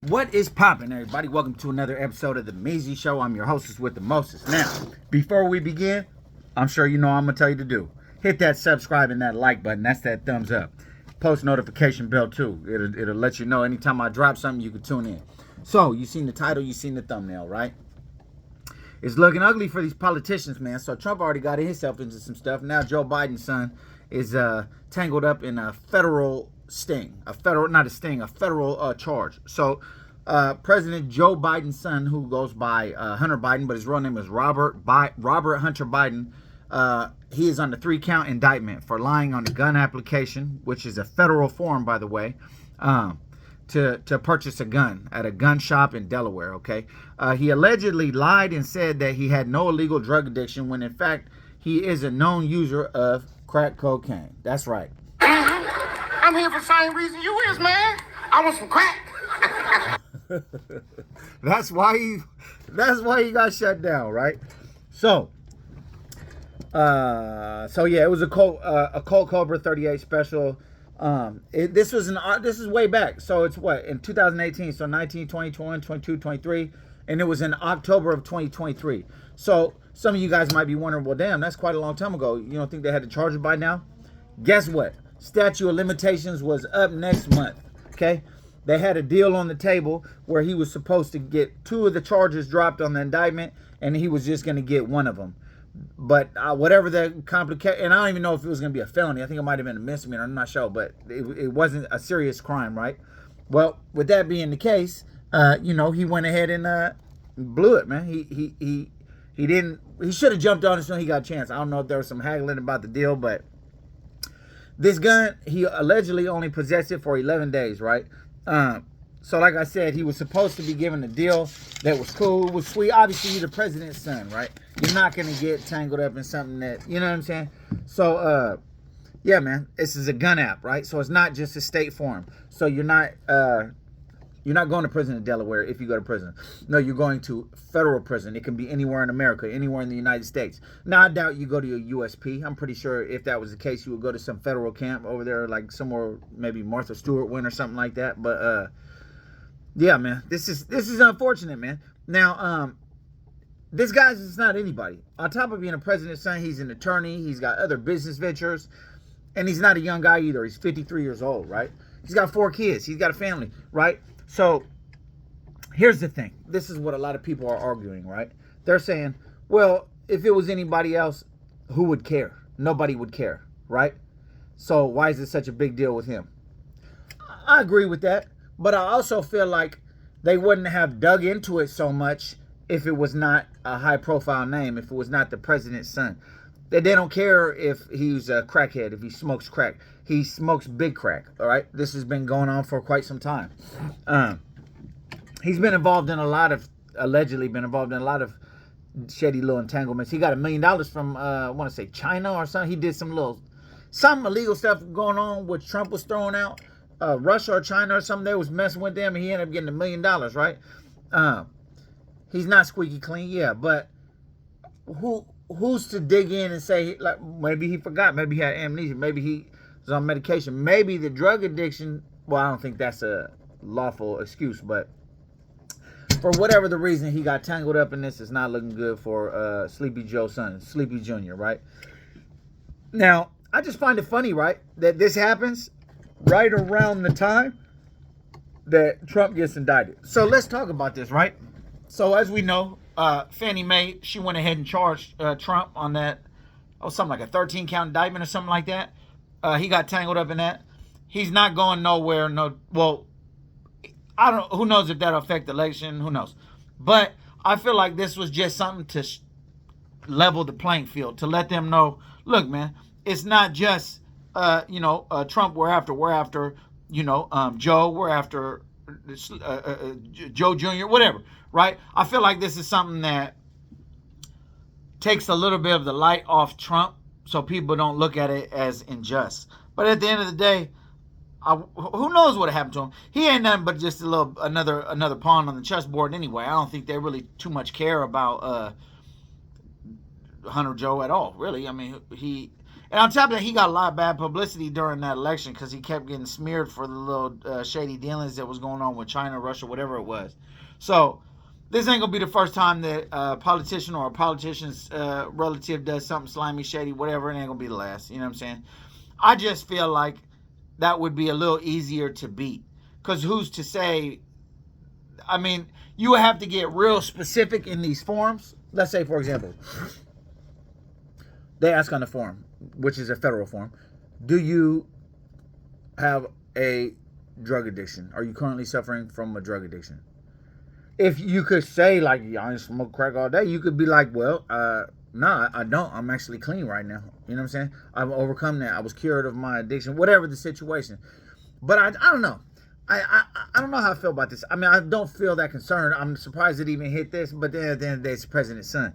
What is poppin', everybody? Welcome to another episode of the Measy Show. I'm your hostess with the mostest. Now, before we begin, I'm sure you know I'm gonna tell you to do. Hit that subscribe and that like button. That's that thumbs up. Post notification bell too. It'll let you know anytime I drop something, you can tune in. So, you seen the title, you seen the thumbnail, right? It's looking ugly for these politicians, man. So Trump already got himself into some stuff. Now Joe Biden's son is tangled up in a federal federal charge. So President Joe Biden's son, who goes by Hunter Biden, but his real name is Robert Hunter Biden, he is on the 3-count indictment for lying on a gun application, which is a federal form, by the way, to purchase a gun at a gun shop in Delaware, okay? He allegedly lied and said that he had no illegal drug addiction when, in fact, he is a known user of crack cocaine. That's right. I'm here for the same reason you is, man. I want some crack. That's why he got shut down, right? So yeah, it was a Colt Cobra 38 special. This is way back. So it's what, in 2018, so 19, 20, 21, 22, 23, and it was in October of 2023. So some of you guys might be wondering, well, damn, that's quite a long time ago. You don't think they had to charge it by now? Guess what? Statute of limitations was up next month, okay? They had a deal on the table where he was supposed to get 2 of the charges dropped on the indictment, and he was just going to get 1 of them. But whatever the complication, and I don't even know if it was going to be a felony. I think it might have been a misdemeanor. I'm not sure, but it wasn't a serious crime, right? Well, with that being the case, he went ahead and blew it, man. He should have jumped on it as soon as he got a chance. I don't know if there was some haggling about the deal, but this gun, he allegedly only possessed it for 11 days, right? So like I said, he was supposed to be given a deal that was cool, was sweet. Obviously, you're the president's son, right? You're not going to get tangled up in something that, you know what I'm saying? So, yeah, man, this is a gun app, right? So it's not just a state form. So you're not going to prison in Delaware if you go to prison. No, you're going to federal prison. It can be anywhere in America, anywhere in the United States. Now, I doubt you go to a USP. I'm pretty sure if that was the case, you would go to some federal camp over there, like somewhere, maybe Martha Stewart went or something like that. But, yeah, man, this is unfortunate, man. Now, this guy's just not anybody. On top of being a president's son, he's an attorney. He's got other business ventures. And he's not a young guy either. He's 53 years old, right? He's got 4 kids. He's got a family, right? So here's the thing. This is what a lot of people are arguing, right? They're saying, well, if it was anybody else, who would care? Nobody would care, right? So why is it such a big deal with him? I agree with that. But I also feel like they wouldn't have dug into it so much if it was not a high-profile name, if it was not the president's son. They don't care if he's a crackhead, if he smokes crack. He smokes big crack, all right? This has been going on for quite some time. He's been involved in allegedly been involved in a lot of shady little entanglements. He got $1 million from, I want to say China or something. He did some illegal stuff going on, which Trump was throwing out. Russia or China or something, they was messing with them, and he ended up getting $1 million, right? He's not squeaky clean, yeah, but who's to dig in and say, like, maybe he forgot, maybe he had amnesia, maybe he was on medication, maybe the drug addiction, well, I don't think that's a lawful excuse, but for whatever the reason, he got tangled up in this. It's not looking good for Sleepy Joe's son, Sleepy Jr., right? Now, I just find it funny, right, that this happens right around the time that Trump gets indicted. So let's talk about this, right? So as we know, Fannie Mae, she went ahead and charged Trump on that, something like a 13-count indictment or something like that. He got tangled up in that. He's not going nowhere. Who knows if that'll affect the election? Who knows? But I feel like this was just something to level the playing field, to let them know, look, man, it's not just Trump, we're after, Joe, we're after Joe Jr., whatever, right? I feel like this is something that takes a little bit of the light off Trump so people don't look at it as unjust. But at the end of the day, who knows what happened to him? He ain't nothing but just another pawn on the chessboard anyway. I don't think they really too much care about Hunter Joe at all, really. I mean, And on top of that, he got a lot of bad publicity during that election because he kept getting smeared for the little shady dealings that was going on with China, Russia, whatever it was. So this ain't gonna be the first time that a politician or a politician's relative does something slimy, shady, whatever. It ain't gonna be the last. You know what I'm saying? I just feel like that would be a little easier to beat. Because who's to say? I mean, you would have to get real specific in these forms. Let's say, for example, they ask on the form, which is a federal form, do you have a drug addiction? Are you currently suffering from a drug addiction? If you could say, like, yeah, I smoke crack all day, you could be like, well, no, I don't. I'm actually clean right now. You know what I'm saying? I've overcome that. I was cured of my addiction, whatever the situation. But I don't know. I don't know how I feel about this. I mean, I don't feel that concerned. I'm surprised it even hit this, but then at the end of the day, it's the president's son.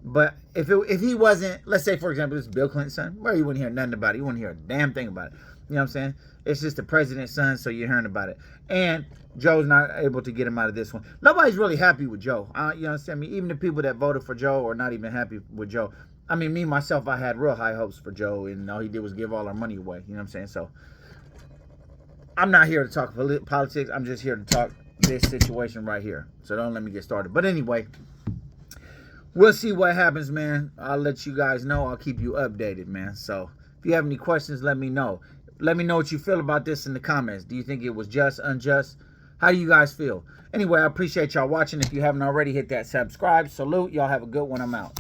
But if he wasn't, let's say, for example, this is Bill Clinton's son, well, you wouldn't hear nothing about it. You wouldn't hear a damn thing about it. You know what I'm saying? It's just the president's son, so you're hearing about it. And Joe's not able to get him out of this one. Nobody's really happy with Joe. You understand me? Even the people that voted for Joe are not even happy with Joe. I mean, me, myself, I had real high hopes for Joe, and all he did was give all our money away. You know what I'm saying? So I'm not here to talk politics. I'm just here to talk this situation right here. So don't let me get started. But anyway, we'll see what happens, man. I'll let you guys know. I'll keep you updated, man. So if you have any questions, let me know. Let me know what you feel about this in the comments. Do you think it was just, unjust? How do you guys feel? Anyway, I appreciate y'all watching. If you haven't already, hit that subscribe. Salute. Y'all have a good one. I'm out.